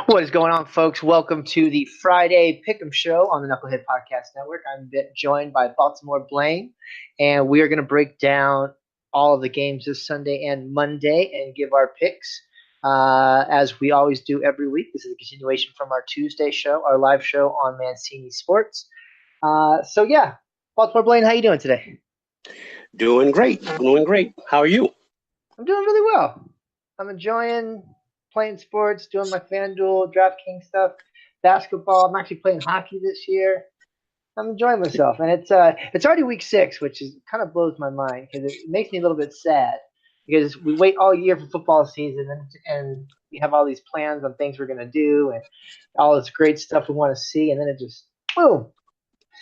What is going on, folks? Welcome to the Friday Pick'em Show on the Knucklehead Podcast Network. I'm joined by Baltimore Blayne, and we are going to break down all of the games this Sunday and Monday and give our picks as we always do every week. This is a continuation from our Tuesday show, our live show on Mancini Sports. Baltimore Blayne, how you doing today? Doing great. How are you? I'm doing really well. I'm enjoying playing sports, doing my FanDuel, DraftKings stuff, basketball. I'm actually playing hockey this year. I'm enjoying myself, and it's already week 6, which is kind of blows my mind because it makes me a little bit sad because we wait all year for football season and we have all these plans on things we're going to do and all this great stuff we want to see, and then it just boom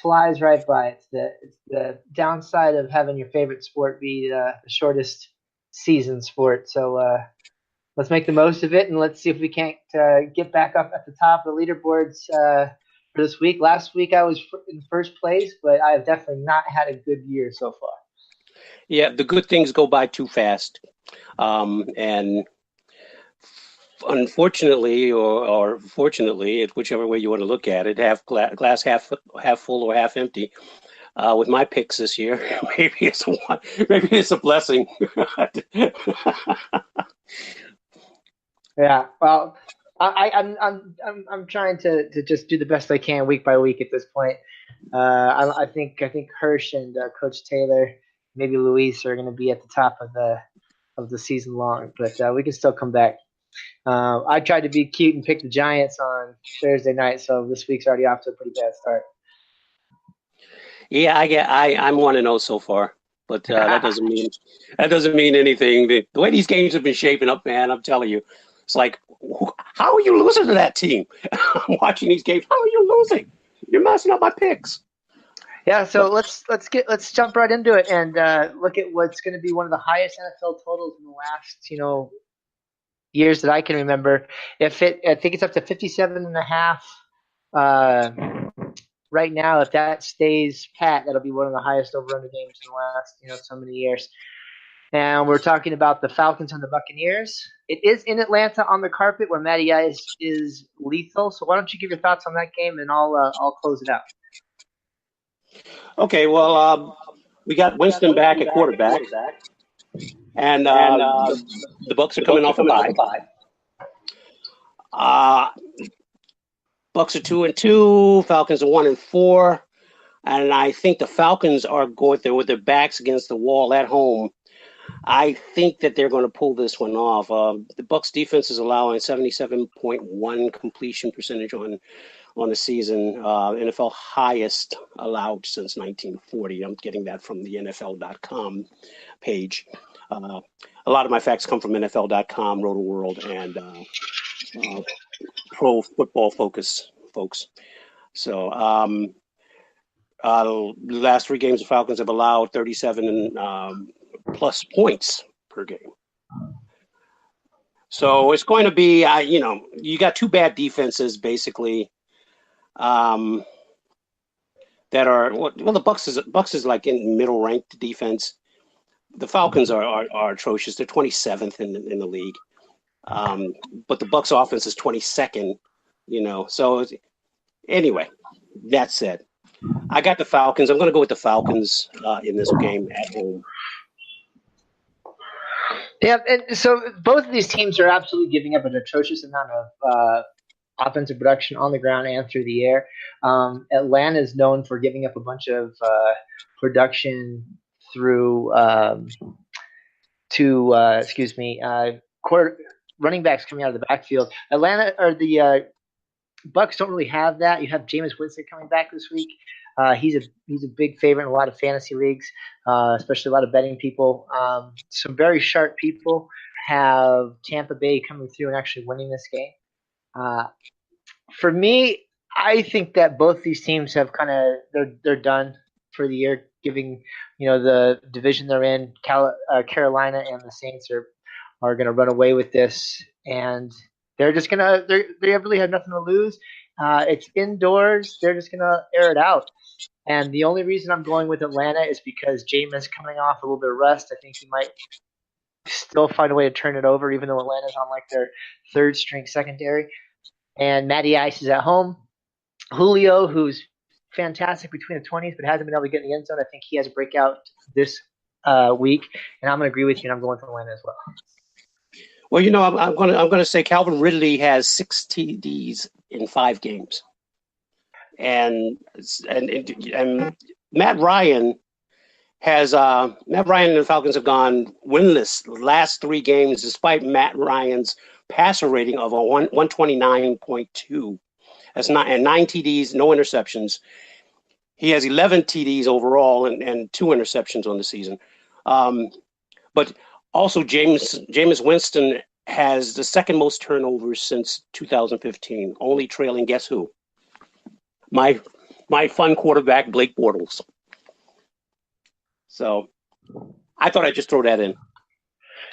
flies right by. It's the downside of having your favorite sport be the shortest season sport. So let's make the most of it, and let's see if we can't get back up at the top of the leaderboards for this week. Last week I was in first place, but I have definitely not had a good year so far. Yeah, the good things go by too fast. And unfortunately, or fortunately, whichever way you want to look at it, glass half full or half empty. With my picks this year, maybe it's a blessing. Yeah, well, I'm trying to just do the best I can week by week at this point. I think Hirsch and Coach Taylor, maybe Luis, are going to be at the top of the season long, but we can still come back. I tried to be cute and pick the Giants on Thursday night, so this week's already off to a pretty bad start. Yeah, I'm 1-0 so far, but that doesn't mean anything. The way these games have been shaping up, man, I'm telling you, it's like, how are you losing to that team? I'm watching these games. How are you losing? You're messing up my picks. Yeah, so let's jump right into it and look at what's going to be one of the highest NFL totals in the last years that I can remember. I think it's up to 57.5. Right now, if that stays pat, that'll be one of the highest over-under games in the last so many years. And we're talking about the Falcons and the Buccaneers. It is in Atlanta on the carpet where Matty Ice is lethal. So why don't you give your thoughts on that game, and I'll close it out. Okay, well, we got Winston back at quarterback, and the Bucs are coming off a bye. Bucs are 2-2. Falcons are 1-4, and I think the Falcons are going there with their backs against the wall at home. I think that they're going to pull this one off. The Bucs defense is allowing 77.1 completion percentage on the season, NFL highest allowed since 1940. I'm getting that from the NFL.com page. A lot of my facts come from NFL.com, Roto World, and Pro Football Focus folks. So the last 3 games, the Falcons have allowed 37 plus points per game. So it's going to be, you got 2 bad defenses basically. That are the Bucs is like in middle ranked defense. The Falcons are atrocious. They're 27th in the league, but the Bucs offense is 22nd. So anyway, that said, I got the Falcons. I'm going to go with the Falcons in this game at home. Yeah, and so both of these teams are absolutely giving up an atrocious amount of offensive production on the ground and through the air. Atlanta is known for giving up a bunch of production through running backs coming out of the backfield. Atlanta or the Bucs don't really have that. You have Jameis Winston coming back this week. He's a big favorite in a lot of fantasy leagues, especially a lot of betting people. Some very sharp people have Tampa Bay coming through and actually winning this game. For me, I think that both these teams have they're done for the year, giving the division they're in. Carolina and the Saints are going to run away with this, and they're just they really have nothing to lose. It's indoors. They're just going to air it out. And the only reason I'm going with Atlanta is because Jameis coming off a little bit of rest. I think he might still find a way to turn it over, even though Atlanta's on like their third string secondary. And Matty Ice is at home. Julio, who's fantastic between the 20s, but hasn't been able to get in the end zone. I think he has a breakout this week, and I'm going to agree with you, and I'm going to Atlanta as well. Well, I'm going to say Calvin Ridley has 6 TDs in 5 games, and Matt Ryan and the Falcons have gone winless the last 3 games, despite Matt Ryan's passer rating of a 129.2. That's 9 TDs, no interceptions. He has 11 TDs overall and 2 interceptions on the season. But also, Jameis Winston has the second most turnovers since 2015, only trailing, guess who? My fun quarterback, Blake Bortles. So I thought I'd just throw that in.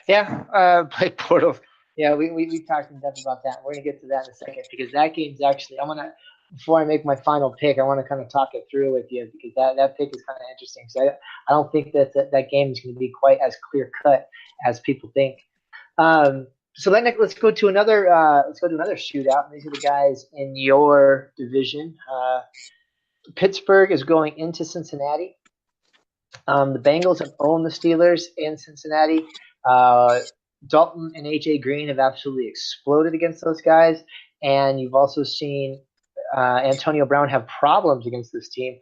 Yeah, Blake Bortles. Yeah, we talked in depth about that. We're going to get to that in a second because that game's actually, before I make my final pick, I want to kind of talk it through with you because that pick is kind of interesting. So I don't think that game is going to be quite as clear cut as people think. So then let's go to another shootout. These are the guys in your division. Pittsburgh is going into Cincinnati. The Bengals have owned the Steelers in Cincinnati. Dalton and A.J. Green have absolutely exploded against those guys. And you've also seen Antonio Brown have problems against this team.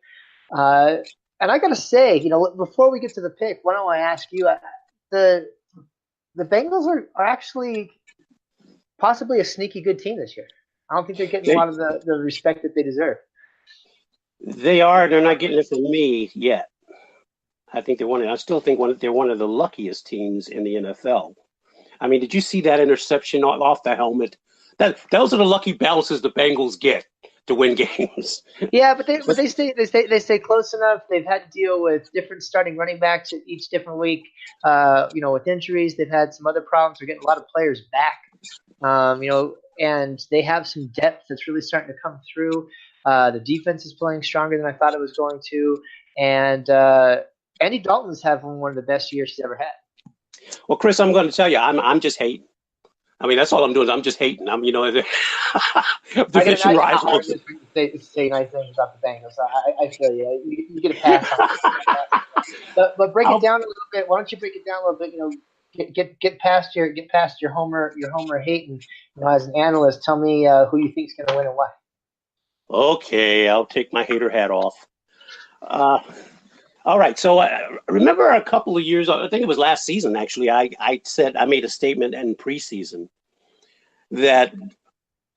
And I got to say, before we get to the pick, why don't I ask you, the Bengals are actually possibly a sneaky good team this year. I don't think they're getting a lot of the respect that they deserve. They are. They're not getting it from me yet. I think I still think they're one of the luckiest teams in the NFL. I mean, did you see that interception off the helmet? Those are the lucky bounces the Bengals get to win games. Yeah, but they stay close enough. They've had to deal with different starting running backs at each different week. With injuries, they've had some other problems. They're getting a lot of players back. And they have some depth that's really starting to come through. The defense is playing stronger than I thought it was going to, and Andy Dalton's having one of the best years he's ever had. Well, Chris, I'm going to tell you, I'm just hating. I mean, that's all I'm doing. I'm just hating. Division rivals. Say nice things about the Bengals. I feel you. You get a pass on it. But break it down a little bit. Why don't you break it down a little bit? Get past your homer hating. As an analyst, tell me who you think is going to win and why. Okay, I'll take my hater hat off. All right. So remember a couple of years, I think it was last season, actually, I made a statement in preseason that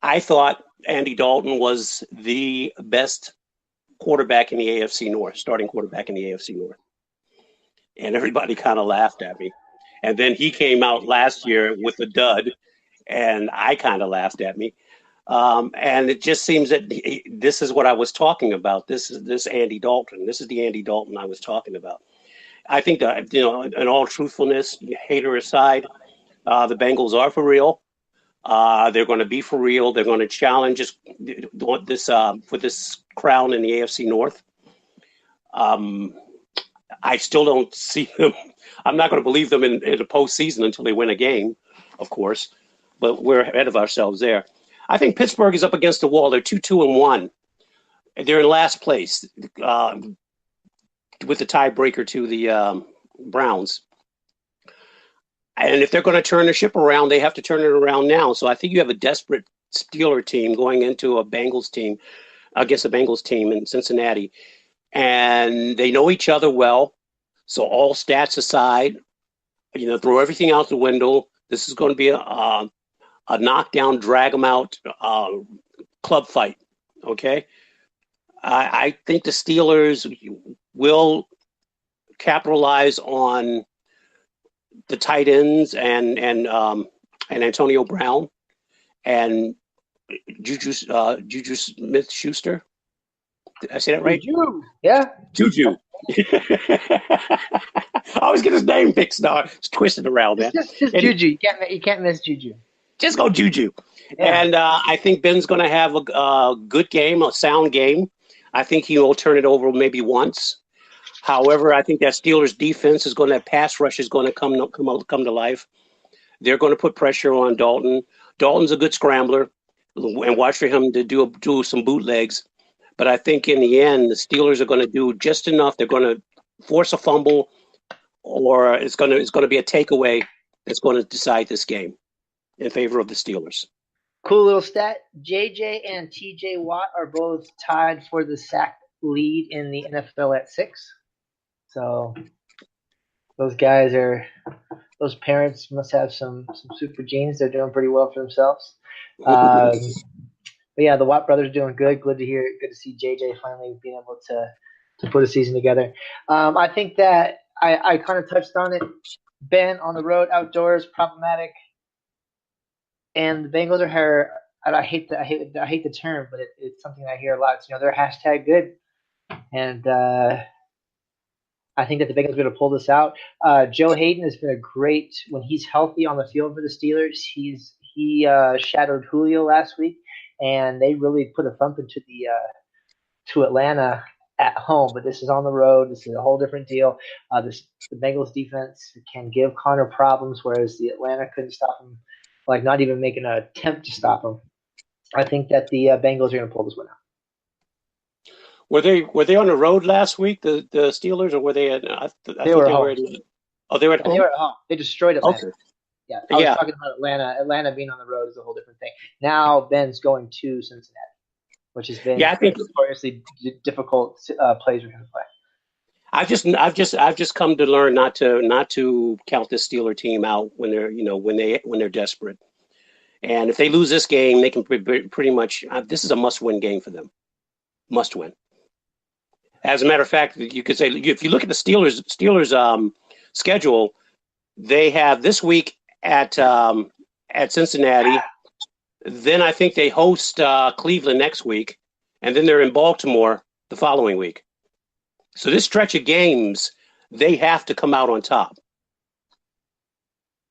I thought Andy Dalton was the best quarterback in the AFC North, starting quarterback in the AFC North. And everybody kind of laughed at me. And then he came out last year with a dud, and I kind of laughed at me. And it just seems that this is what I was talking about. This Andy Dalton. This is the Andy Dalton I was talking about. I think that, in all truthfulness, hater aside, the Bengals are for real. They're going to be for real. They're going to challenge this for this crown in the AFC North. I still don't see them. I'm not going to believe them in the postseason until they win a game, of course. But we're ahead of ourselves there. I think Pittsburgh is up against the wall. They're 2-2-1. They're in last place with the tiebreaker to the Browns. And if they're going to turn the ship around, they have to turn it around now. So I think you have a desperate Steeler team going into a Bengals team against a Bengals team in Cincinnati. And they know each other well. So all stats aside, throw everything out the window. This is going to be a knockdown, drag them out club fight. Okay. I think the Steelers will capitalize on the tight ends and Antonio Brown and Juju Smith-Schuster. Did I say that right? Juju. Yeah. Juju. I always get his name mixed up. It's twisted around, man. Just Juju. You can't miss Juju. Just go Juju. Yeah. And I think Ben's going to have a good game, a sound game. I think he will turn it over maybe once. However, I think that Steelers defense is going to pass rush is going to come to life. They're going to put pressure on Dalton. Dalton's a good scrambler, and watch for him to do some bootlegs. But I think in the end, the Steelers are going to do just enough. They're going to force a fumble, or it's going to be a takeaway that's going to decide this game in favor of the Steelers. Cool little stat. JJ and TJ Watt are both tied for the sack lead in the NFL at 6. So those parents must have some super genes. They're doing pretty well for themselves. But yeah, the Watt brothers are doing good. Good to hear. Good to see JJ finally being able to put a season together. I think that I kind of touched on it. Ben on the road, outdoors, problematic. And the Bengals are, and I hate the term, but it's something I hear a lot. It's, they're hashtag good, and I think that the Bengals are going to pull this out. Joe Hayden has been a great when he's healthy on the field for the Steelers. He shadowed Julio last week, and they really put a thump into to Atlanta at home. But this is on the road. This is a whole different deal. The Bengals defense can give Connor problems, whereas the Atlanta couldn't stop him. Like not even making an attempt to stop them. I think that the Bengals are going to pull this one out. Were they on the road last week, the Steelers, or were they at? They were home. They were at home. They were at home. They destroyed Atlanta. Okay. Yeah, I was talking about Atlanta. Atlanta being on the road is a whole different thing. Now Ben's going to Cincinnati, which has been I think notoriously difficult plays we're going to play. I've just come to learn not to count this Steeler team out when they're desperate, and if they lose this game, they can pretty much. This is a must-win game for them. Must win. As a matter of fact, you could say if you look at the Steelers schedule, they have this week at Cincinnati. Then I think they host Cleveland next week, and then they're in Baltimore the following week. So this stretch of games, they have to come out on top.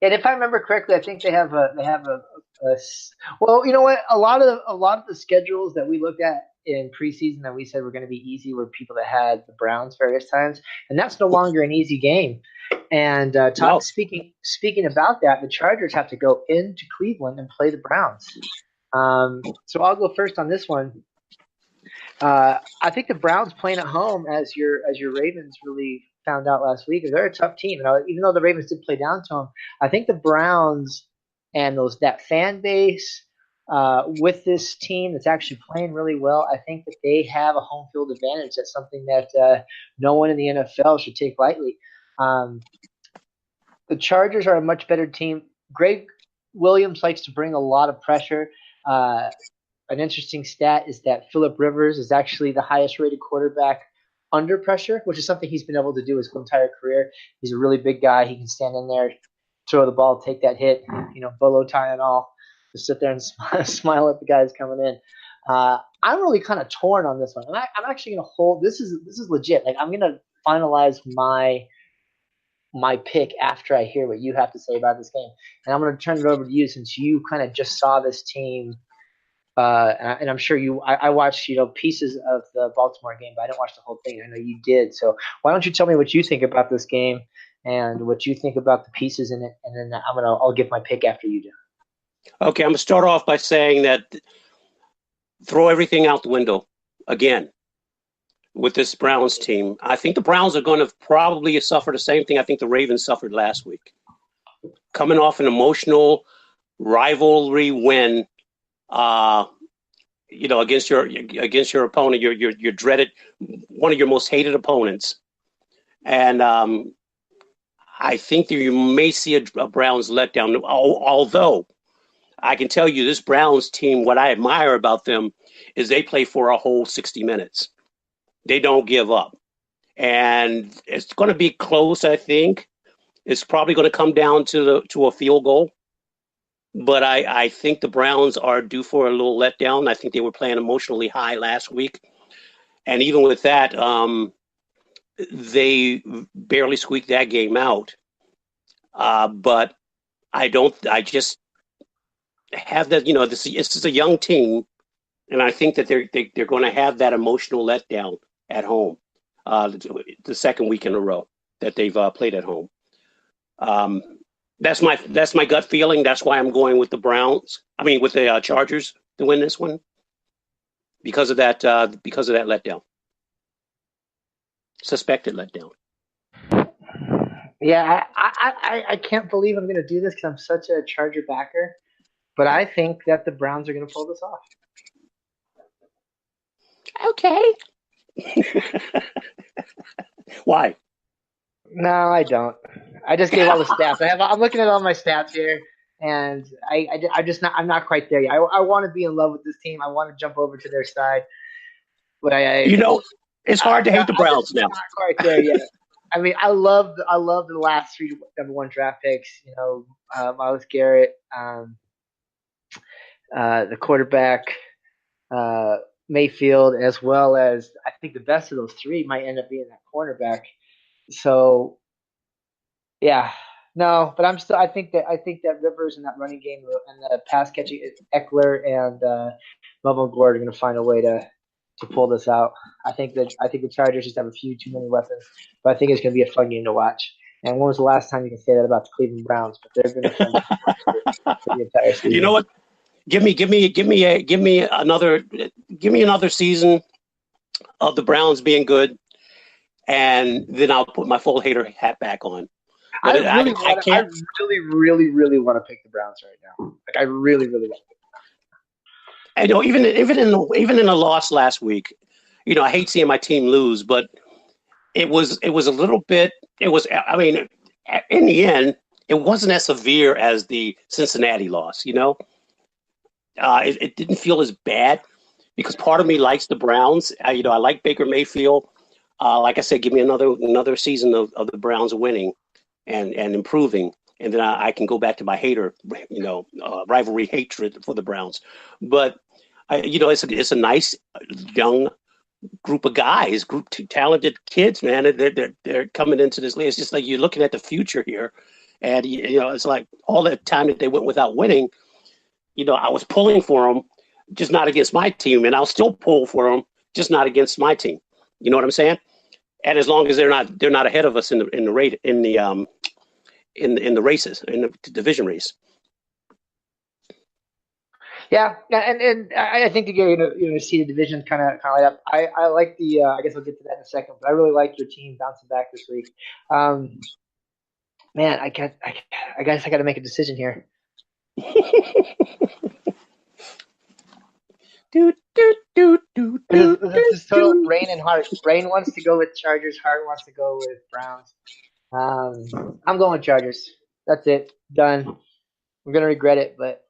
And if I remember correctly, I think they have a well, you know what? A lot of the schedules that we looked at in preseason that we said were going to be easy were people that had the Browns various times, and that's no longer an easy game. And speaking about that, the Chargers have to go into Cleveland and play the Browns. So I'll go first on this one. I think the Browns playing at home, as your Ravens really found out last week, they're a tough team. Even though the Ravens did play down to them, I think the Browns and that fan base with this team that's actually playing really well, I think that they have a home field advantage. That's something that no one in the NFL should take lightly. The Chargers are a much better team. Greg Williams likes to bring a lot of pressure. An interesting stat is that Phillip Rivers is actually the highest rated quarterback under pressure, which is something he's been able to do his entire career. He's a really big guy. He can stand in there, throw the ball, take that hit, bolo tie and all, just sit there and smile at the guys coming in. I'm really kind of torn on this one. I'm actually going to hold. This is legit. Like I'm going to finalize my pick after I hear what you have to say about this game, and I'm going to turn it over to you since you kind of just saw this team. And I'm sure I watched, pieces of the Baltimore game, but I didn't watch the whole thing. I know you did. So why don't you tell me what you think about this game and what you think about the pieces in it, and then I'll give my pick after you do. Okay, I'm gonna start off by saying that throw everything out the window again with this Browns team. I think the Browns are going to probably suffer the same thing I think the Ravens suffered last week, coming off an emotional rivalry win. Against your opponent, your dreaded, one of your most hated opponents, and I think that you may see a Browns letdown. Although I can tell you, this Browns team, what I admire about them is they play for a whole 60 minutes. They don't give up, and it's going to be close. I think it's probably going to come down to a field goal. But I think the Browns are due for a little letdown. I think they were playing emotionally high last week. And even with that, they barely squeaked that game out. But I just have that, this is a young team. And I think that they're going to have that emotional letdown at home. the second week in a row that they've played at home. That's my gut feeling. That's why I'm going with the Browns. I mean, with the Chargers to win this one because of that letdown, suspected letdown. Yeah, I can't believe I'm going to do this because I'm such a Charger backer, but I think that the Browns are going to pull this off. Okay. Why? No, I don't. I just gave all the stats. I'm looking at all my stats here, and I'm not quite there yet. I want to be in love with this team. I want to jump over to their side, but it's hard to hate the Browns now. Not quite there yet. I mean, I love the last 3 number 1 draft picks. Myles Garrett, the quarterback, Mayfield, as well as I think the best of those 3 might end up being that cornerback. So, yeah, no, but I think that Rivers and that running game and the pass catching Eckler and Melvin Gordon are going to find a way to pull this out. I think the Chargers just have a few too many weapons, but I think it's going to be a fun game to watch. And when was the last time you can say that about the Cleveland Browns? But they've been a fun for the entire season. You know what? Give me another season of the Browns being good, and then I'll put my full hater hat back on. But I really, really want to pick the Browns right now. Like I really, really want to. I know even in the loss last week, I hate seeing my team lose, but it was a little bit. I mean, in the end, it wasn't as severe as the Cincinnati loss. It didn't feel as bad because part of me likes the Browns. I like Baker Mayfield. Like I said, give me another season of the Browns winning and improving, and then I can go back to my hater, rivalry hatred for the Browns. But it's a nice young group of guys, talented kids, man. They're coming into this league. It's just like you're looking at the future here, and it's like all that time that they went without winning. I was pulling for them, just not against my team, and I'll still pull for them, just not against my team. You know what I'm saying? And as long as they're not ahead of us in the races in the division race. Yeah, and I think you're gonna see the division kind of light up. I like the. I guess I'll get to that in a second, but I really like your team bouncing back this week. Man, I guess I got to make a decision here. This is total brain and heart. Brain wants to go with Chargers. Heart wants to go with Browns. I'm going Chargers. That's it. Done. We're gonna regret it, but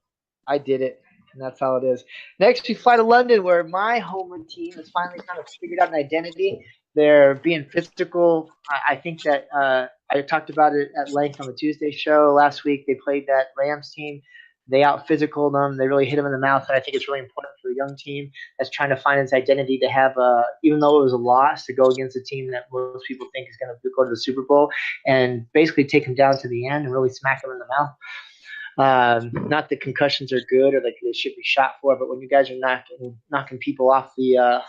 I did it. And that's how it is. Next, we fly to London, where my home team has finally kind of figured out an identity. They're being physical. I think that I talked about it at length on the Tuesday show last week. They played that Rams team. They out-physicaled them. They really hit them in the mouth. And I think it's really important for a young team that's trying to find its identity to have, even though it was a loss, to go against a team that most people think is going to go to the Super Bowl and basically take them down to the end and really smack them in the mouth. Not that concussions are good or that they should be shot for, but when you guys are knocking people off the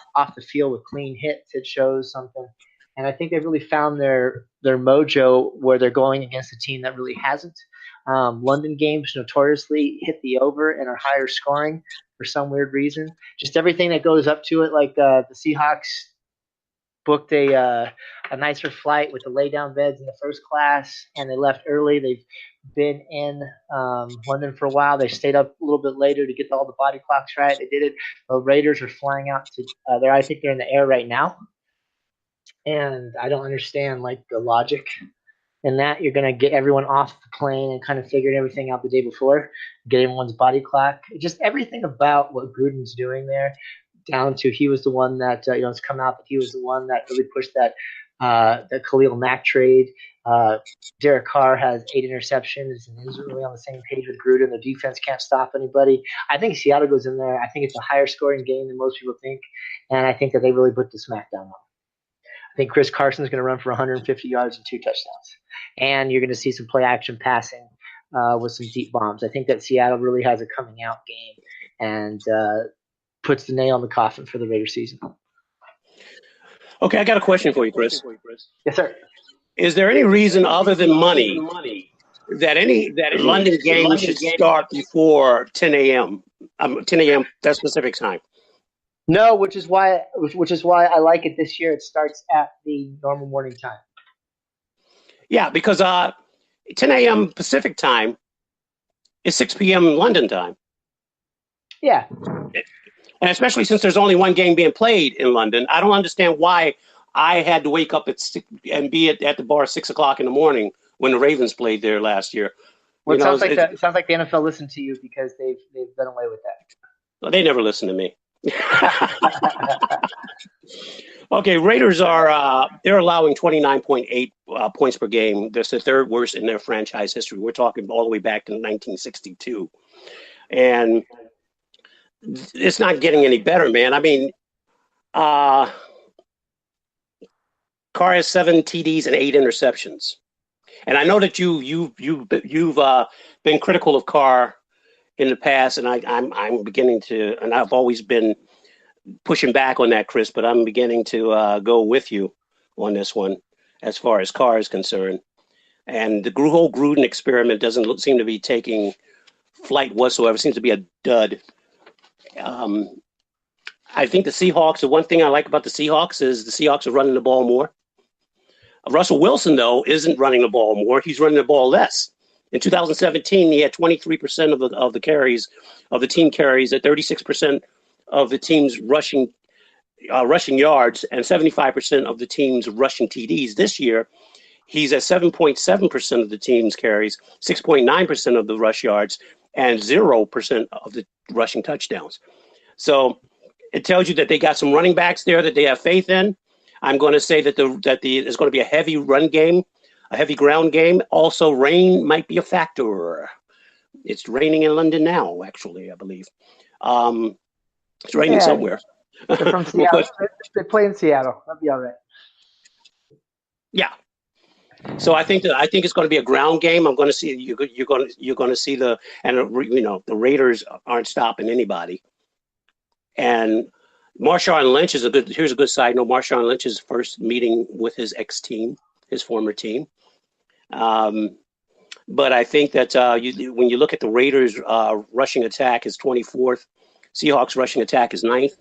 field with clean hits, it shows something. And I think they've really found their mojo where they're going against a team that really hasn't. London games notoriously hit the over and are higher scoring for some weird reason. Just everything that goes up to it, like the Seahawks booked a nicer flight with the lay down beds in the first class, and they left early. They've been in London for a while. They stayed up a little bit later to get all the body clocks right. They did it. The Raiders are flying out to I think they're in the air right now, and I don't understand the logic in that. You're going to get everyone off the plane and kind of figured everything out the day before, get everyone's body clock. Just everything about what Gruden's doing there, down to he was the one that it's come out that he was the one that really pushed that Khalil Mack trade. Derek Carr has 8 interceptions and isn't really on the same page with Gruden. The defense can't stop anybody. I think Seattle goes in there. I think it's a higher scoring game than most people think, and I think that they really put the smackdown on. I think Chris Carson's going to run for 150 yards and 2 touchdowns, and you're going to see some play action passing with some deep bombs. I think that Seattle really has a coming out game and puts the nail in the coffin for the Raiders season. Okay, I got a question for you, Chris. Yes, sir. Is there any reason other than money that any London game should start before 10 a.m.? 10 a.m. that specific time. No, which is why I like it this year. It starts at the normal morning time. Yeah, because 10 a.m. Pacific time is 6 p.m. London time, Yeah. and especially since there's only one game being played in London, I don't understand why I had to wake up and be at the bar at 6 o'clock in the morning when the Ravens played there last year. Well, You it know, sounds like that. It sounds like the NFL listened to you because they've done away with they never listen to me. that. Okay, Raiders are they're allowing 29.8 points per game. That's the third worst in their franchise history. We're talking all the way back to 1962, and it's not getting any better, man. I mean, uh, Carr has 7 TDs and 8 interceptions, and I know that you've been critical of Carr in the past, and I'm beginning to, and I've always been pushing back on that, Chris, but I'm beginning to go with you on this one as far as Carr is concerned. And the whole Gruden experiment doesn't seem to be taking flight whatsoever. It seems to be a dud. I think the Seahawks, the one thing I like about the Seahawks is the Seahawks are running the ball more. Russell Wilson, though, isn't running the ball more. He's running the ball less. In 2017, he had 23% of the carries, of the team carries, at 36% of the team's rushing yards, and 75% of the team's rushing TDs. This year, he's at 7.7% of the team's carries, 6.9% of the rush yards, and 0% of the rushing touchdowns. So it tells you that they got some running backs there that they have faith in. I'm going to say that there's going to be a heavy run game, a heavy ground game. Also, rain might be a factor. It's raining in London now, actually, I believe. It's raining somewhere. They're from Seattle. They play in Seattle. That'll be all right. Yeah. So I think it's going to be a ground game. I'm going to see you're going to see the Raiders aren't stopping anybody. And Marshawn Lynch here's a good side note. Marshawn Lynch's first meeting with his ex-team, his former team. But I think that when you look at the Raiders' rushing attack is 24th, Seahawks rushing attack is 9th.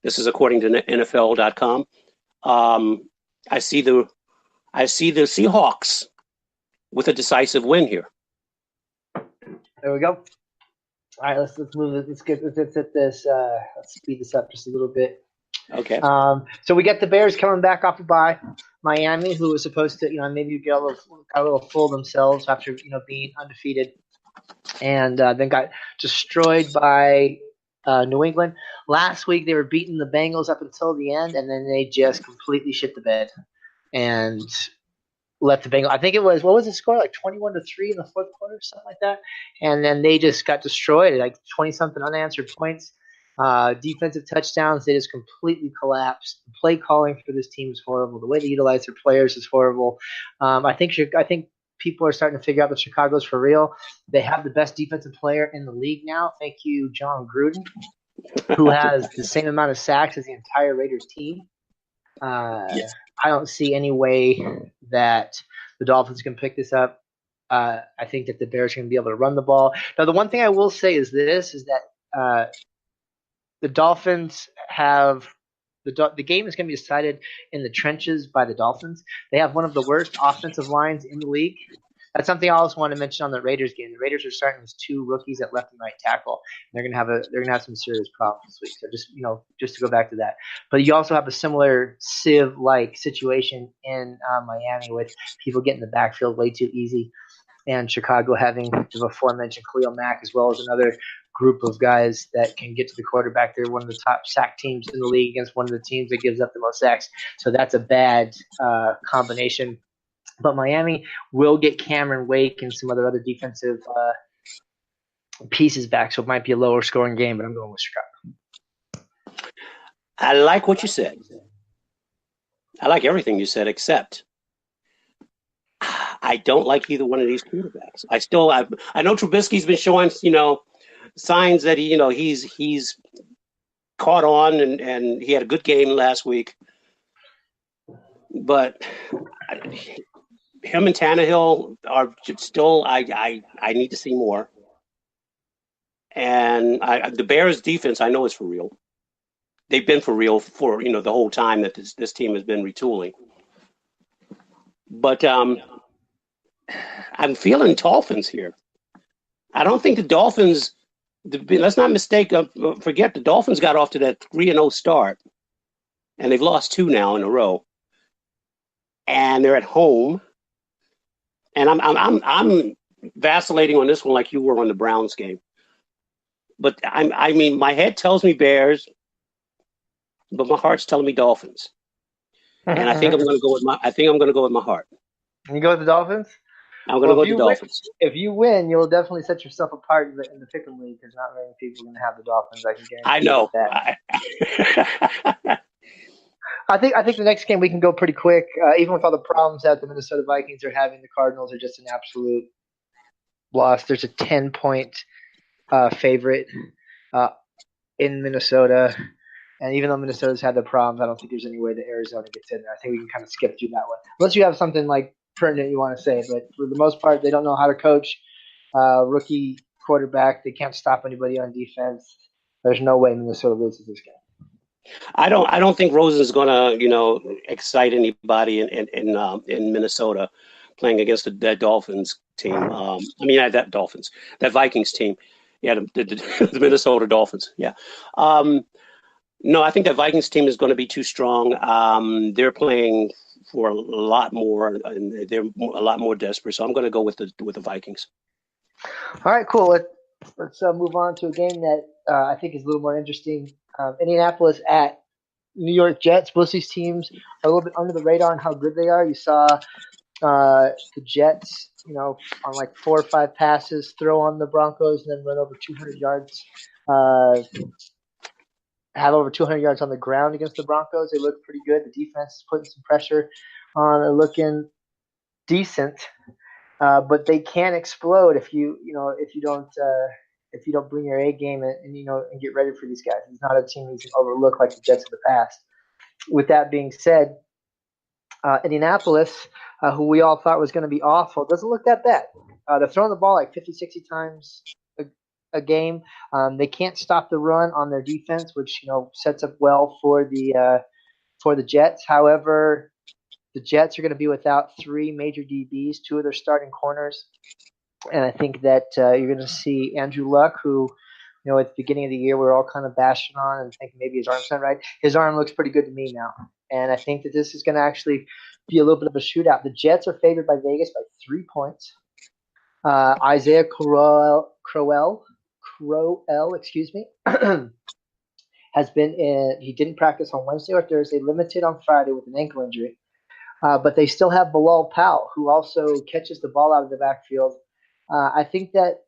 This is according to NFL.com. I see the Seahawks with a decisive win here. There we go. All right, let's move it. Let's hit this. Let's speed this up just a little bit. Okay. So we get the Bears coming back off the bye. Miami, who was supposed to, maybe get got a little full themselves after, being undefeated, and then got destroyed by New England. Last week they were beating the Bengals up until the end, and then they just completely shit the bed and let the Bengals. I think it was, what was the score? Like 21-3 in the fourth quarter, something like that. And then they just got destroyed, like 20-something unanswered points. Defensive touchdowns, they just completely collapsed. The play calling for this team is horrible. The way they utilize their players is horrible. I think people are starting to figure out that Chicago's for real. They have the best defensive player in the league now. Thank you, John Gruden, who has the same amount of sacks as the entire Raiders team. Yes. I don't see any way that the Dolphins can pick this up. I think that the Bears are going to be able to run the ball. Now, the one thing I will say is that the Dolphins have the game is going to be decided in the trenches by the Dolphins. They have one of the worst offensive lines in the league. That's something I also want to mention on the Raiders game. The Raiders are starting with 2 rookies at left and right tackle. And they're going to have some serious problems this week. So just to go back to that. But you also have a similar Civ-like situation in Miami with people getting the backfield way too easy, and Chicago having the aforementioned Khalil Mack as well as another group of guys that can get to the quarterback. They're one of the top sack teams in the league against one of the teams that gives up the most sacks. So that's a bad combination. But Miami will get Cameron Wake and some other defensive pieces back, so it might be a lower scoring game, but I'm going with Chicago. I like what you said. I like everything you said, except I don't like either one of these quarterbacks. I know Trubisky's been showing, signs that he's caught on, and he had a good game last week. but him and Tannehill are still. I need to see more. And the Bears defense, I know is for real. They've been for real for the whole time that this team has been retooling. But I'm feeling Dolphins here. I don't think the Dolphins. Let's not forget the Dolphins got off to that 3-0 start, and they've lost 2 now in a row, and they're at home. And I'm vacillating on this one like you were on the Browns game. But I mean, my head tells me Bears, but my heart's telling me Dolphins. And I think I'm going to go with my heart. You go with the Dolphins? I'm going to go with the Dolphins. If you win, you'll definitely set yourself apart in the pick'em league because not many people are going to have the Dolphins. I can guarantee. I know. I think the next game we can go pretty quick, even with all the problems that the Minnesota Vikings are having. The Cardinals are just an absolute loss. There's a 10-point favorite in Minnesota, and even though Minnesota's had the problems, I don't think there's any way that Arizona gets in there. I think we can kind of skip through that one, unless you have something like pertinent you want to say. But for the most part, they don't know how to coach. Rookie quarterback, they can't stop anybody on defense. There's no way Minnesota loses this game. I don't think Rosen's gonna excite anybody in Minnesota playing against that Dolphins team. That Vikings team. Yeah, the Minnesota Dolphins. Yeah. No, I think that Vikings team is going to be too strong. They're playing for a lot more, and they're a lot more desperate. So I'm going to go with the Vikings. All right, cool. Let's move on to a game that I think is a little more interesting. Indianapolis at New York Jets. Both these teams are a little bit under the radar on how good they are. You saw the Jets, on like 4 or 5 passes, throw on the Broncos and then run over 200 yards. Have over 200 yards on the ground against the Broncos. They look pretty good. The defense is putting some pressure on. They're looking decent, but they can explode if you don't bring your A game and get ready for these guys. It's not a team you can overlook like the Jets of the past. With that being said, Indianapolis, who we all thought was going to be awful, doesn't look that bad. They're throwing the ball like 50, 60 times a game. They can't stop the run on their defense, which sets up well for the Jets. However, the Jets are going to be without 3 major DBs, 2 of their starting corners. And I think that you're going to see Andrew Luck, who, at the beginning of the year, we were all kind of bashing on and thinking maybe his arm's not right. His arm looks pretty good to me now. And I think that this is going to actually be a little bit of a shootout. The Jets are favored by Vegas by 3 points. Isaiah Crowell, has been in. He didn't practice on Wednesday or Thursday, limited on Friday with an ankle injury. But they still have Bilal Powell, who also catches the ball out of the backfield. I think that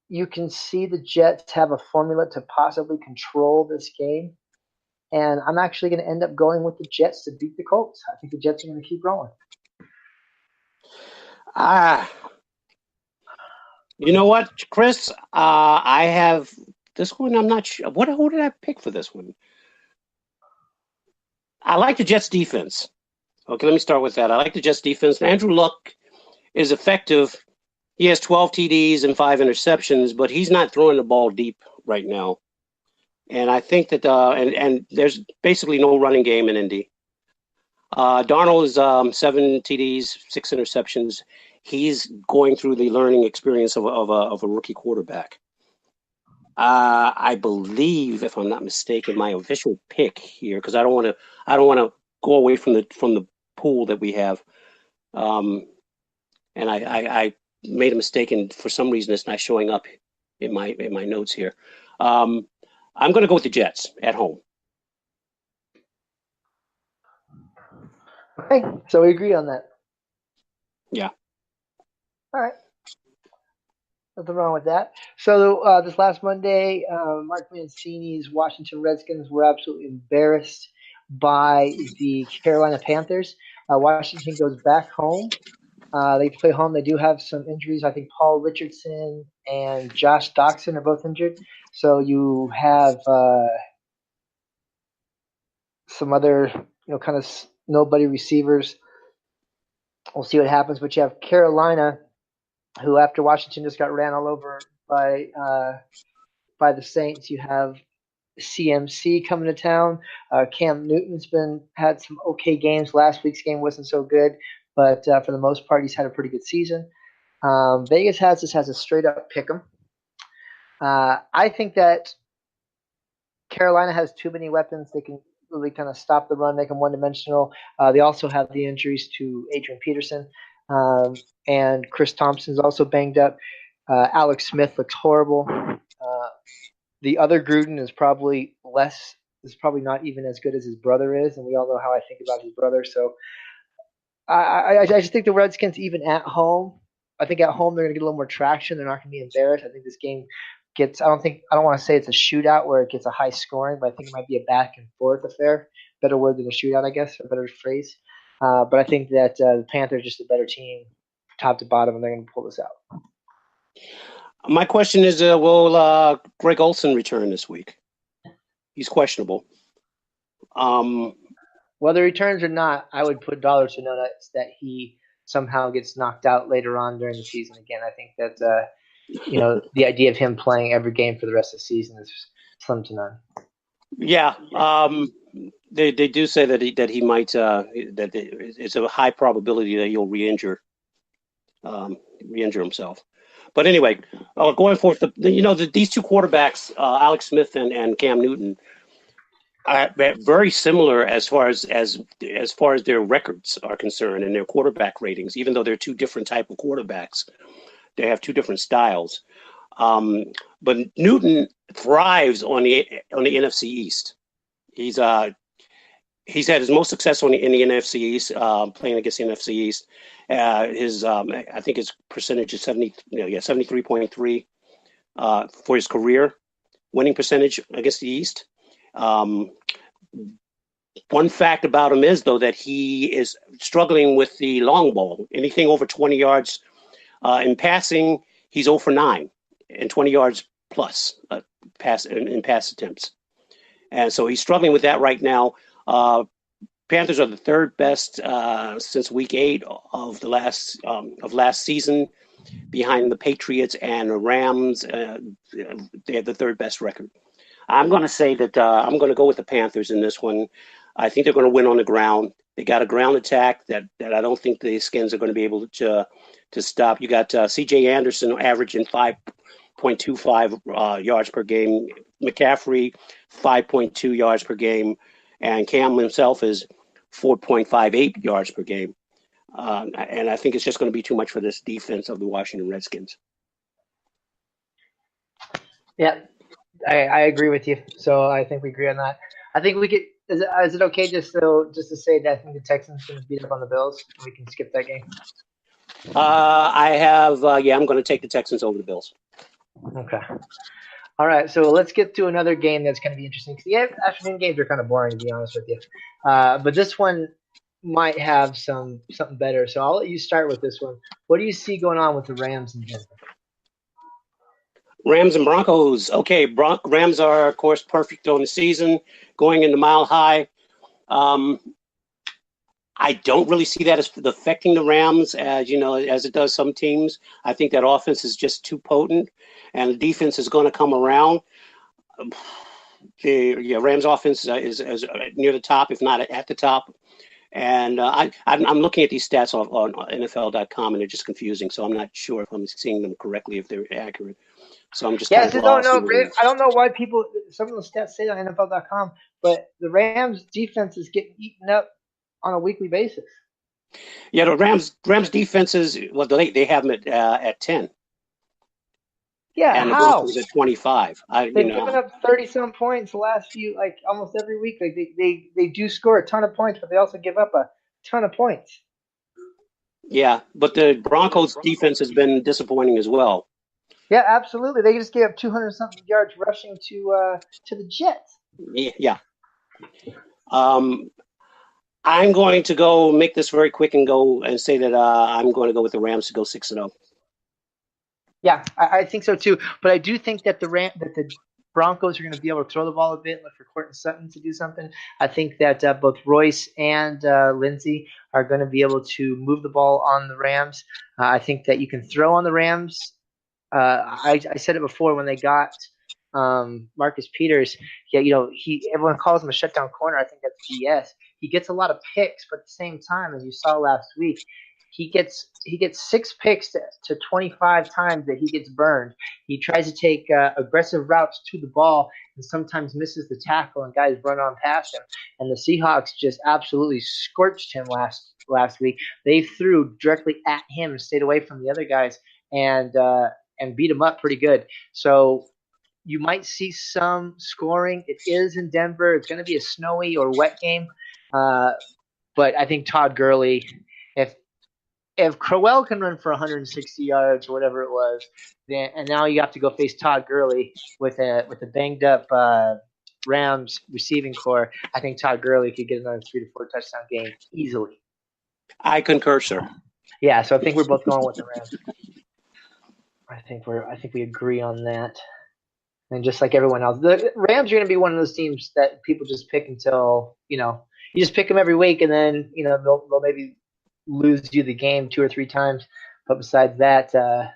you can see the Jets have a formula to possibly control this game. And I'm actually going to end up going with the Jets to beat the Colts. I think the Jets are going to keep rolling. You know what, Chris? I have this one. I'm not sure. Who did I pick for this one? I like the Jets defense. Okay, let me start with that. I like the Jets defense. Andrew Luck is effective. He has 12 TDs and 5 interceptions, but he's not throwing the ball deep right now. And I think that and there's basically no running game in Indy. Darnold is 7 TDs, 6 interceptions. He's going through the learning experience of a rookie quarterback. I believe, if I'm not mistaken, my official pick here, because I don't want to go away from the pool that we have. And I made a mistake, and for some reason it's not showing up in my notes here. I'm going to go with the Jets at home. Okay, so we agree on that. Yeah. All right. Nothing wrong with that. So this last Monday, Mark Mancini's Washington Redskins were absolutely embarrassed by the Carolina Panthers. Washington goes back home. They play home. They do have some injuries. I think Paul Richardson and Josh Doxson are both injured. So you have some other, kind of nobody receivers. We'll see what happens. But you have Carolina, who after Washington just got ran all over by the Saints, you have CMC coming to town. Cam Newton's had some okay games. Last week's game wasn't so good, but for the most part, he's had a pretty good season. Vegas has a straight up pick 'em. I think that Carolina has too many weapons. They can really kind of stop the run, make them one-dimensional. They also have the injuries to Adrian Peterson, and Chris Thompson's also banged up. Alex Smith looks horrible. The other Gruden is probably not even as good as his brother is, and we all know how I think about his brother. So I just think the Redskins, even at home, I think at home they're going to get a little more traction. They're not going to be embarrassed. I think this game gets. I don't want to say it's a shootout where it gets a high scoring, but I think it might be a back and forth affair. Better word than a shootout, I guess, a better phrase. But I think that the Panthers are just a better team, top to bottom, and they're going to pull this out. My question is, will Greg Olsen return this week? He's questionable. Whether he returns or not, I would put dollars to notice that he somehow gets knocked out later on during the season again. I think that the idea of him playing every game for the rest of the season is slim to none. Yeah, they do say that he might that it's a high probability that he'll re-injure himself. But anyway, going forth, these two quarterbacks, Alex Smith and Cam Newton, are very similar as far as their records are concerned and their quarterback ratings. Even though they're two different type of quarterbacks, they have two different styles. But Newton thrives on the NFC East. He's had his most success in the NFC East, playing against the NFC East. I think his percentage is 73.3 for his career winning percentage against the East. One fact about him is, though, that he is struggling with the long ball. Anything over 20 yards in passing, he's 0 for 9, and 20 yards plus in pass attempts. And so he's struggling with that right now. Panthers are the third best since week 8 of the last season, behind the Patriots and the Rams. They have the third best record. I'm going to say that I'm going to go with the Panthers in this one. I think they're going to win on the ground. They got a ground attack that I don't think the Skins are going to be able to stop. You got C.J. Anderson averaging 5.25 yards per game. McCaffrey, 5.2 yards per game. And Cam himself is 4.58 yards per game. And I think it's just going to be too much for this defense of the Washington Redskins. Yeah, I agree with you. So I think we agree on that. I think we could. Is it okay just to say that I think the Texans are going to beat up on the Bills? We can skip that game. I'm going to take the Texans over the Bills. Okay. All right, so let's get to another game that's going to be interesting. The afternoon games are kind of boring, to be honest with you. But this one might have something better. So I'll let you start with this one. What do you see going on with the Rams and Denver? Rams and Broncos. Okay, Rams are, of course, perfect on the season, going into Mile High. I don't really see that as affecting the Rams, as it does some teams. I think that offense is just too potent, and the defense is going to come around. The Rams offense is near the top, if not at the top. And I'm looking at these stats on NFL.com, and they're just confusing. So I'm not sure if I'm seeing them correctly, if they're accurate. So I'm just I don't know why some of the stats say on NFL.com, but the Rams defense is getting eaten up on a weekly basis. Yeah, the Rams defense is they have them at 10. Yeah, and how? the Broncos at 25. They've given up 30-some points the last few, almost every week. They do score a ton of points, but they also give up a ton of points. Yeah, but the Broncos defense has been disappointing as well. Yeah, absolutely. They just gave up 200-something yards rushing to the Jets. Yeah. I'm going to go make this very quick and go and say that I'm going to go with the Rams to go 6-0. Yeah, I think so too. But I do think that the Broncos are going to be able to throw the ball a bit, look for Courtland Sutton to do something. I think that both Royce and Lindsey are going to be able to move the ball on the Rams. I think that you can throw on the Rams. I said it before when they got Marcus Peters. Yeah, everyone calls him a shutdown corner. I think that's BS. He gets a lot of picks, but at the same time, as you saw last week, he gets 6 picks to 25 times that he gets burned. He tries to take aggressive routes to the ball and sometimes misses the tackle, and guys run on past him. And the Seahawks just absolutely scorched him last week. They threw directly at him and stayed away from the other guys and beat him up pretty good. So you might see some scoring. It is in Denver. It's going to be a snowy or wet game. But I think Todd Gurley, if Crowell can run for 160 yards or whatever it was, then and now you have to go face Todd Gurley with a banged up Rams receiving core, I think Todd Gurley could get another 3 to 4 touchdown game easily. I concur, sir. Yeah, so I think we're both going with the Rams. I think we agree on that. And just like everyone else, the Rams are going to be one of those teams that people just pick until you just pick them every week, and then they'll maybe lose you the game 2 or 3 times. But besides that, what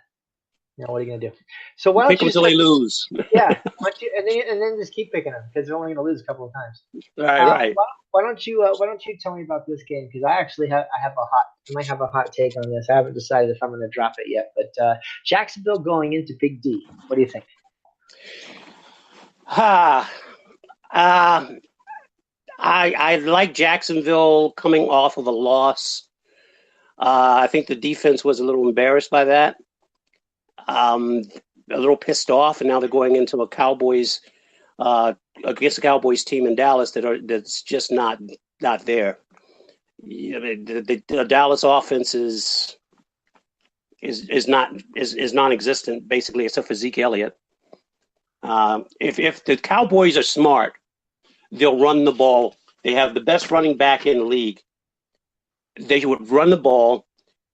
are you going to do? So why don't pick them until they lose? Yeah, and then just keep picking them because they're only going to lose a couple of times. Right. Why don't you tell me about this game? Because I actually might have a hot take on this. I haven't decided if I'm going to drop it yet. But Jacksonville going into Big D. What do you think? I like Jacksonville coming off of a loss. I think the defense was a little embarrassed by that. A little pissed off, and now they're going into a Cowboys against a Cowboys team in Dallas that's just not there. The Dallas offense is non-existent basically, except for Zeke Elliott. If the Cowboys are smart, they'll run the ball. They have the best running back in the league. They would run the ball,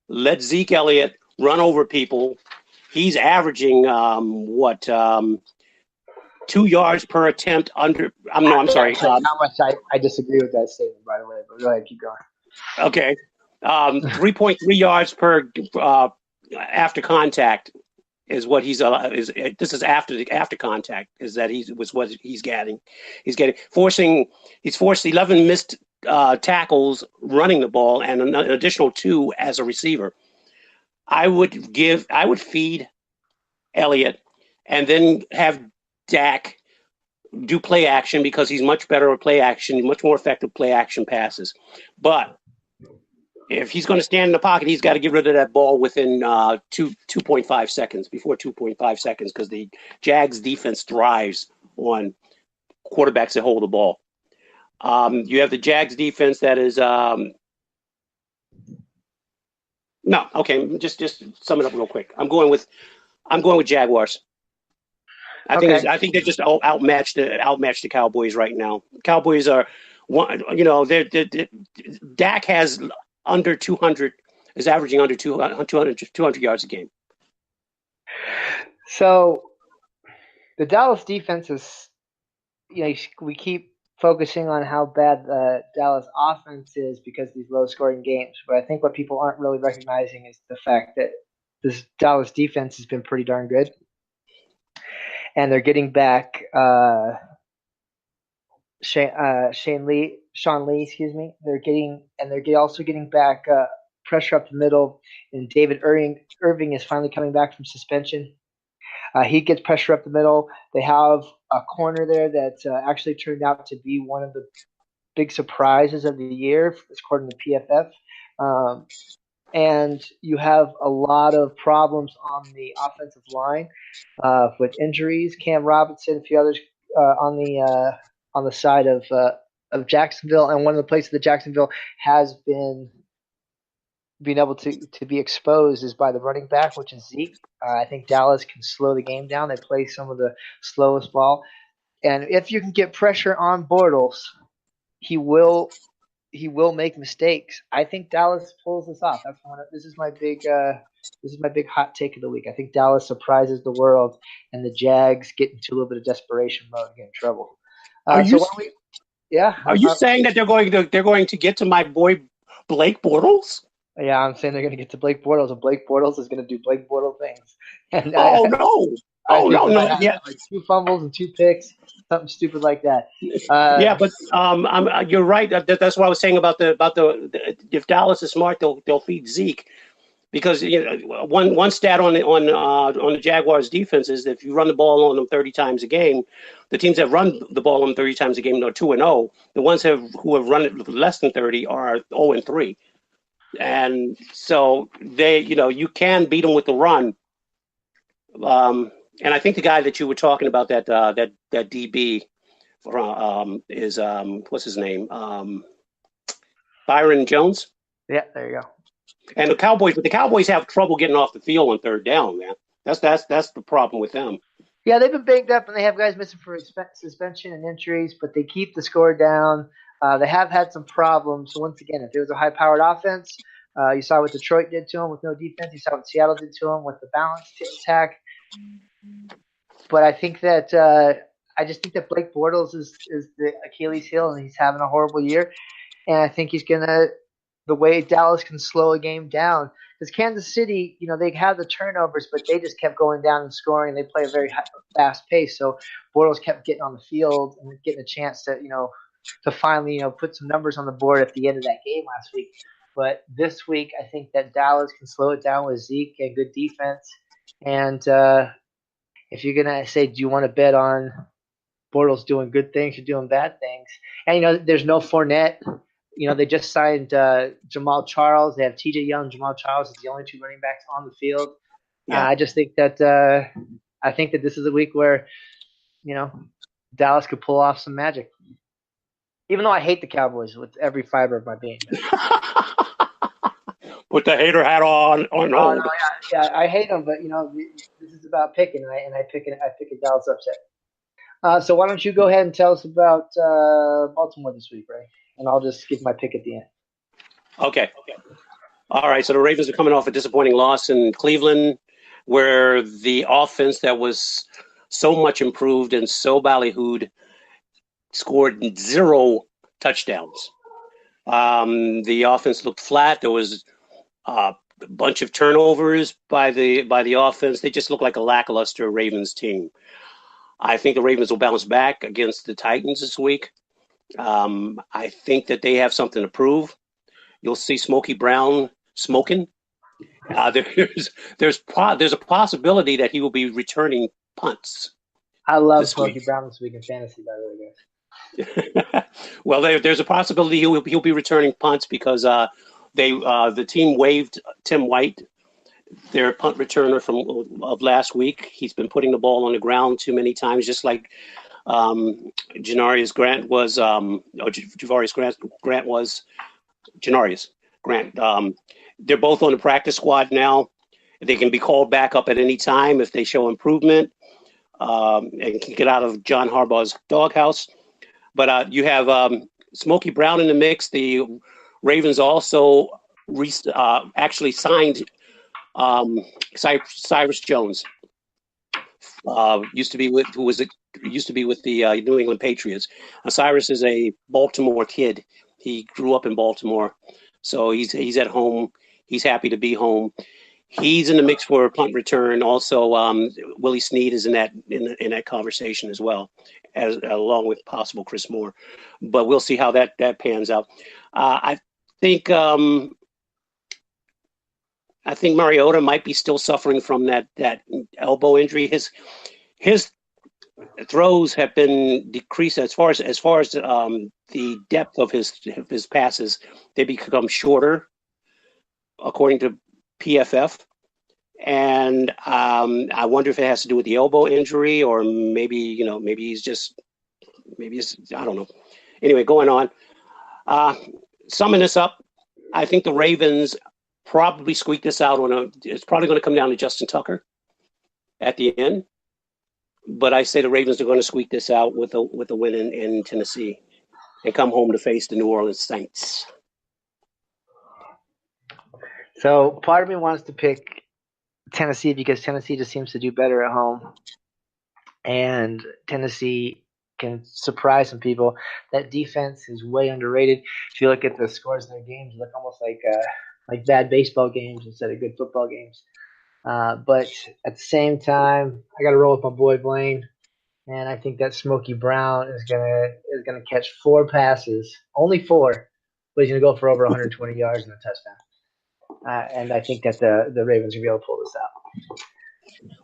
let Zeke Elliott run over people. He's averaging 2 yards per attempt under. I'm sorry. How much I disagree with that statement, by the way. But go ahead, keep going. Okay, 3.3 yards per after contact is what he's this is after contact is that what he's getting. He's forced 11 missed tackles running the ball and an additional 2 as a receiver. I would feed Elliott and then have Dak do play action because he's much better at play action, much more effective play action passes. But if he's going to stand in the pocket, he's got to get rid of that ball within 2.5 seconds, before 2.5 seconds, because the Jags defense thrives on quarterbacks that hold the ball. You have the Jags defense that is no, okay. Just sum it up real quick. I'm going with Jaguars. I think they just outmatched the Cowboys right now. Cowboys are Dak has under 200 is averaging under 200 yards a game. So the Dallas defense is, we keep focusing on how bad the Dallas offense is because of these low-scoring games. But I think what people aren't really recognizing is the fact that this Dallas defense has been pretty darn good. And they're getting back Sean Lee, excuse me. They're also getting back pressure up the middle. And David Irving is finally coming back from suspension. He gets pressure up the middle. They have a corner there that actually turned out to be one of the big surprises of the year, according to PFF. And you have a lot of problems on the offensive line with injuries. Cam Robinson, a few others on the side of Jacksonville, and one of the places that Jacksonville has been able to be exposed is by the running back, which is Zeke. I think Dallas can slow the game down. They play some of the slowest ball, and if you can get pressure on Bortles, he will make mistakes. I think Dallas pulls this off. This is my big This is my big hot take of the week. I think Dallas surprises the world, and the Jags get into a little bit of desperation mode and get in trouble. Are you So why don't we? Yeah, are you saying that they're going to get to my boy Blake Bortles? yeah. I'm saying they're going to get to Blake Bortles, and Blake Bortles is going to do Blake Bortles things. And Oh no! I Oh think no! it might No! happen. Yeah, Like 2 fumbles and 2 picks, something stupid like that. yeah, but you're right. That's what I was saying about the if Dallas is smart, they'll feed Zeke because one stat on the Jaguars defense is that if you run the ball on them 30 times a game, the teams that run the ball on them 30 times a game are 2-0. The ones who have run it less than 30 are 0-3. And so you can beat them with the run. And I think the guy that you were talking about that DB is what's his name? Byron Jones. Yeah, there you go. And the Cowboys have trouble getting off the field on third down, man. That's the problem with them. Yeah, they've been banged up and they have guys missing for suspension and injuries, but they keep the score down. They have had some problems. So once again, if it was a high-powered offense, you saw what Detroit did to them with no defense. You saw what Seattle did to them with the balanced attack. But I think that I just think that Blake Bortles is the Achilles heel, and he's having a horrible year. And I think he's gonna the way Dallas can slow a game down. Because Kansas City, they have the turnovers, but they just kept going down and scoring. They play a very fast pace, so Bortles kept getting on the field and getting a chance to finally put some numbers on the board at the end of that game last week. But this week, I think that Dallas can slow it down with Zeke and good defense. And if you're gonna say, do you want to bet on Bortles doing good things or doing bad things? And there's no Fournette. They just signed Jamal Charles. They have T.J. Young. Jamal Charles is the only two running backs on the field. Yeah. I just think that this is a week where Dallas could pull off some magic. Even though I hate the Cowboys with every fiber of my being. Put the hater hat on. Oh no! No, yeah, I hate them, but this is about picking, and I pick a Dallas upset. So why don't you go ahead and tell us about Baltimore this week, Ray? And I'll just give my pick at the end. Okay. All right. So the Ravens are coming off a disappointing loss in Cleveland, where the offense that was so much improved and so ballyhooed scored 0 touchdowns. The offense looked flat. There was a bunch of turnovers by the offense. They just looked like a lackluster Ravens team. I think the Ravens will bounce back against the Titans this week. I think that they have something to prove. You'll see Smokey Brown smoking. There's a possibility that he will be returning punts. I love Smokey Brown this week in fantasy, by the way, guys. Well, there's a possibility he'll be returning punts because the team waived Tim White, their punt returner of last week. He's been putting the ball on the ground too many times, just like Janarius Grant was, Javarius Grant was Janarius Grant. They're both on the practice squad now. They can be called back up at any time if they show improvement and can get out of John Harbaugh's doghouse. But you have Smokey Brown in the mix. The Ravens also actually signed Cyrus Jones. Used to be with the New England Patriots. Cyrus is a Baltimore kid. He grew up in Baltimore, so he's at home. He's happy to be home. He's in the mix for a punt return. Also, Willie Snead is in that conversation as well, along with possible Chris Moore. But we'll see how that pans out. I think Mariota might be still suffering from that elbow injury. His throws have been decreased as far as the depth of his passes. They become shorter, according to PFF. And I wonder if it has to do with the elbow injury, or maybe he's I don't know. Anyway, going on. Summing this up, I think the Ravens probably squeak this out it's probably going to come down to Justin Tucker at the end. But I say the Ravens are going to squeak this out with a win in Tennessee and come home to face the New Orleans Saints. So part of me wants to pick Tennessee because Tennessee just seems to do better at home, and Tennessee can surprise some people. That defense is way underrated. If you look at the scores of their games, they look almost like bad baseball games instead of good football games. But at the same time, I got to roll with my boy Blayne, and I think that Smokey Brown is gonna catch 4 passes, only 4, but he's gonna go for over 120 yards and a touchdown. And I think that the Ravens are gonna be able to pull this out.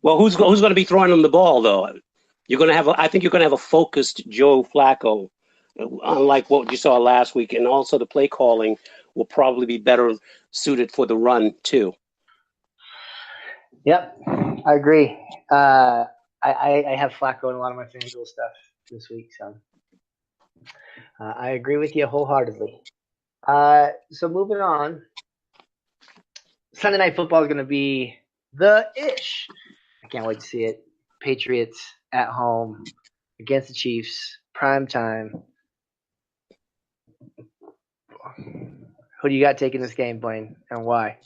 Well, who's going to be throwing them the ball though? I think you're going to have a focused Joe Flacco, unlike what you saw last week, and also the play calling will probably be better suited for the run too. Yep, I agree. I have Flacco in a lot of my FanDuel stuff this week, so I agree with you wholeheartedly. So moving on, Sunday Night Football is going to be the ish. I can't wait to see it. Patriots at home against the Chiefs, prime time. Who do you got taking this game, Blayne, and why?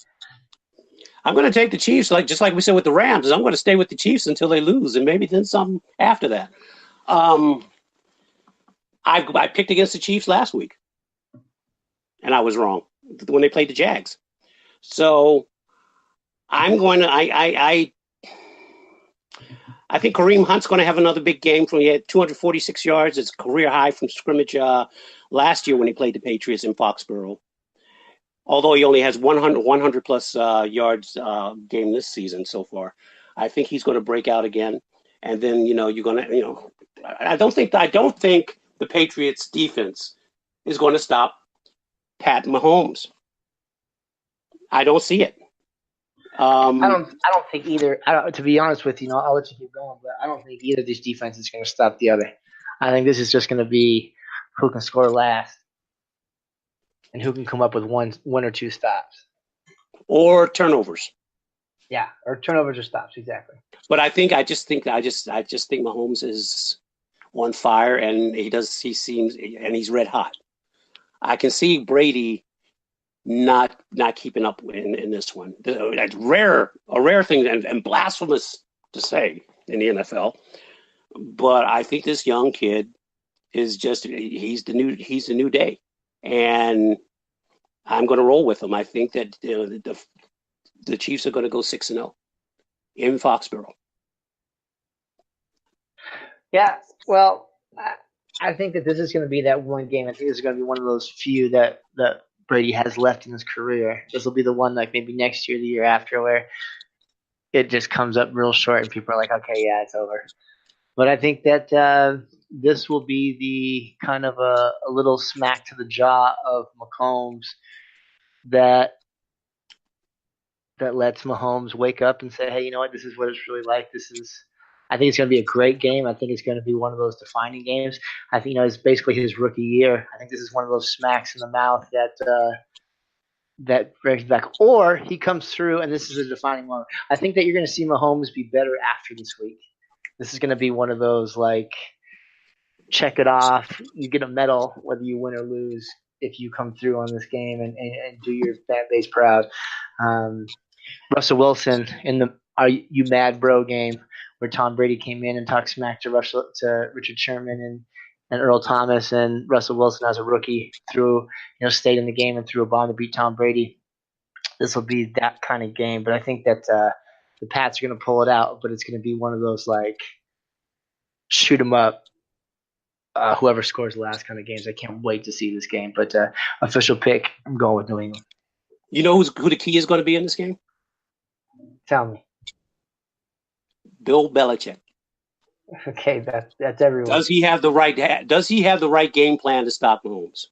I'm going to take the Chiefs, just like we said with the Rams. I'm going to stay with the Chiefs until they lose, and maybe then something after that. I picked against the Chiefs last week, and I was wrong when they played the Jags. So I'm going to I think Kareem Hunt's going to have another big game. He had 246 yards. It's career high from scrimmage last year when he played the Patriots in Foxborough. Although he only has 100 plus yards game this season so far, I think he's going to break out again. And then you're going to I don't think the Patriots defense is going to stop Pat Mahomes. I don't see it. I don't think either. To be honest with you, I'll let you keep going, but I don't think either of these defenses is going to stop the other. I think this is just going to be who can score last and who can come up with one or two stops or turnovers. Yeah, or turnovers or stops, exactly. But I just think Mahomes is on fire, and he's red hot. I can see Brady not keeping up in this one. That's a rare thing and blasphemous to say in the NFL. But I think this young kid is he's the new day, and I'm going to roll with him. I think that the Chiefs are going to go 6-0 in Foxborough. Yeah, well, I think that this is going to be that one game. I think this is going to be one of those few that Brady has left in his career. This will be the one, like maybe next year, the year after, where it just comes up real short and people are like, okay, yeah, it's over. But I think that this will be the kind of a little smack to the jaw of Mahomes that lets Mahomes wake up and say, hey, you know what? This is what it's really like. I think it's going to be a great game. I think it's going to be one of those defining games. I think, it's basically his rookie year. I think this is one of those smacks in the mouth that brings back. Or he comes through, and this is a defining moment. I think that you're going to see Mahomes be better after this week. This is going to be one of those, like, check it off. You get a medal whether you win or lose if you come through on this game and do your fan base proud. Russell Wilson in the Are You Mad Bro game where Tom Brady came in and talked smack to Richard Sherman and Earl Thomas, and Russell Wilson as a rookie stayed in the game and threw a bomb to beat Tom Brady. This will be that kind of game, but I think that the Pats are going to pull it out, but it's going to be one of those, like, shoot 'em up, whoever scores the last kind of games. I can't wait to see this game, but official pick, I'm going with New England. You know who the key is going to be in this game? Tell me. Bill Belichick. Okay, that's everyone. Does he have the right game plan to stop Mahomes?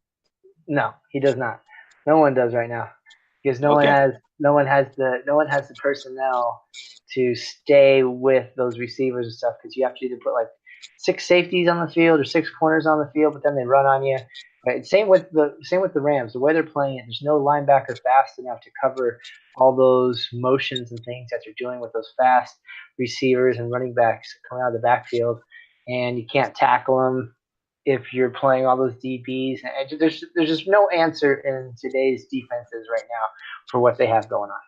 No, he does not. No one does right now, because no one has the personnel to stay with those receivers and stuff. Because you have to either put like 6 safeties on the field or 6 corners on the field, but then they run on you. Right? Same with the Rams. The way they're playing it, there's no linebacker fast enough to cover all those motions and things that you're doing with those fast receivers and running backs coming out of the backfield, and you can't tackle them if you're playing all those DBs. And there's just no answer in today's defenses right now for what they have going on.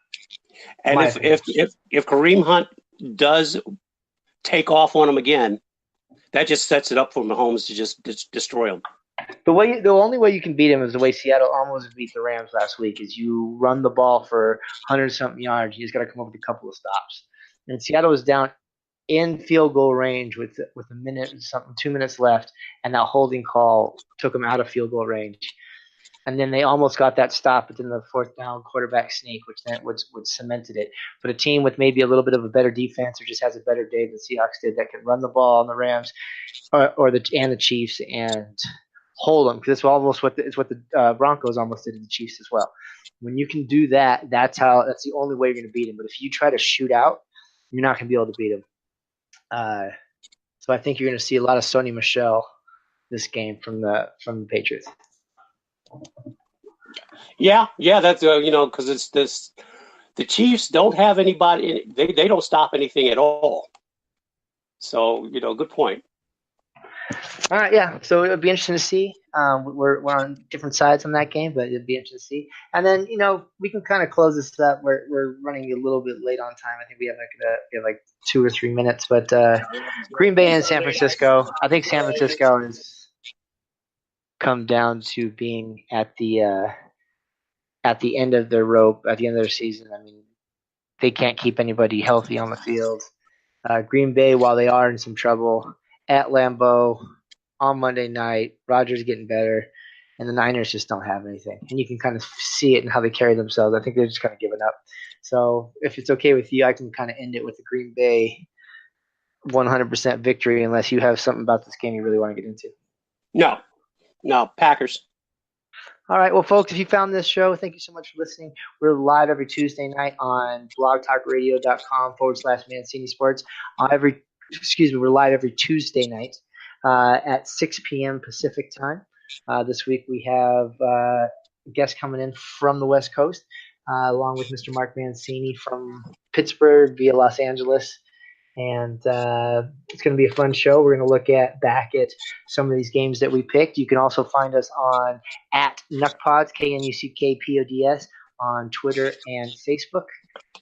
And My if opinion. if Kareem Hunt does take off on him again, that just sets it up for Mahomes to just destroy him. The only way you can beat him is the way Seattle almost beat the Rams last week. Is you run the ball for 100 something yards. You just got to come up with a couple of stops. And Seattle was down in field goal range with a minute something, 2 minutes left, and that holding call took them out of field goal range. And then they almost got that stop, but then the fourth down quarterback sneak, which then would cemented it. But a team with maybe a little bit of a better defense or just has a better day than the Seahawks did that can run the ball on the Rams or the Chiefs and hold them, because it's almost what the Broncos almost did to the Chiefs as well. When you can do that, that's the only way you're going to beat them. But if you try to shoot out, you're not going to be able to beat them. So I think you're going to see a lot of Sony Michel this game from the Patriots. Yeah, that's because it's this. The Chiefs don't have anybody. They don't stop anything at all. So good point. All right, yeah. So it would be interesting to see. We're on different sides on that game, but it'd be interesting to see. And then we can kind of close this up. We're running a little bit late on time. I think we have like 2 or 3 minutes. But Green Bay and San Francisco. I think San Francisco has come down to being at the end of their rope, at the end of their season. I mean, they can't keep anybody healthy on the field. Green Bay, while they are in some trouble, at Lambeau on Monday night, Rodgers getting better, and the Niners just don't have anything. And you can kind of see it in how they carry themselves. I think they're just kind of giving up. So if it's okay with you, I can kind of end it with the Green Bay 100% victory, unless you have something about this game you really want to get into. No, Packers. All right. Well, folks, if you found this show, thank you so much for listening. We're live every Tuesday night on blogtalkradio.com/Mancini Sports. We're live every Tuesday night at 6 p.m. Pacific time. This week we have a guest coming in from the West Coast, along with Mr. Mark Mancini from Pittsburgh via Los Angeles. And it's going to be a fun show. We're going to look back at some of these games that we picked. You can also find us on @Nuckpods, KNUCKPODS, on Twitter and Facebook.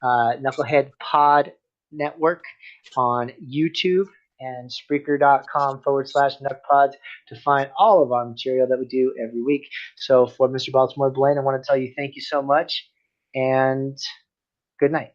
Knucklehead Pod Network on YouTube, and Spreaker.com/Nuckpods to find all of our material that we do every week. So for Mr. Baltimore Blayne, I want to tell you thank you so much, and good night.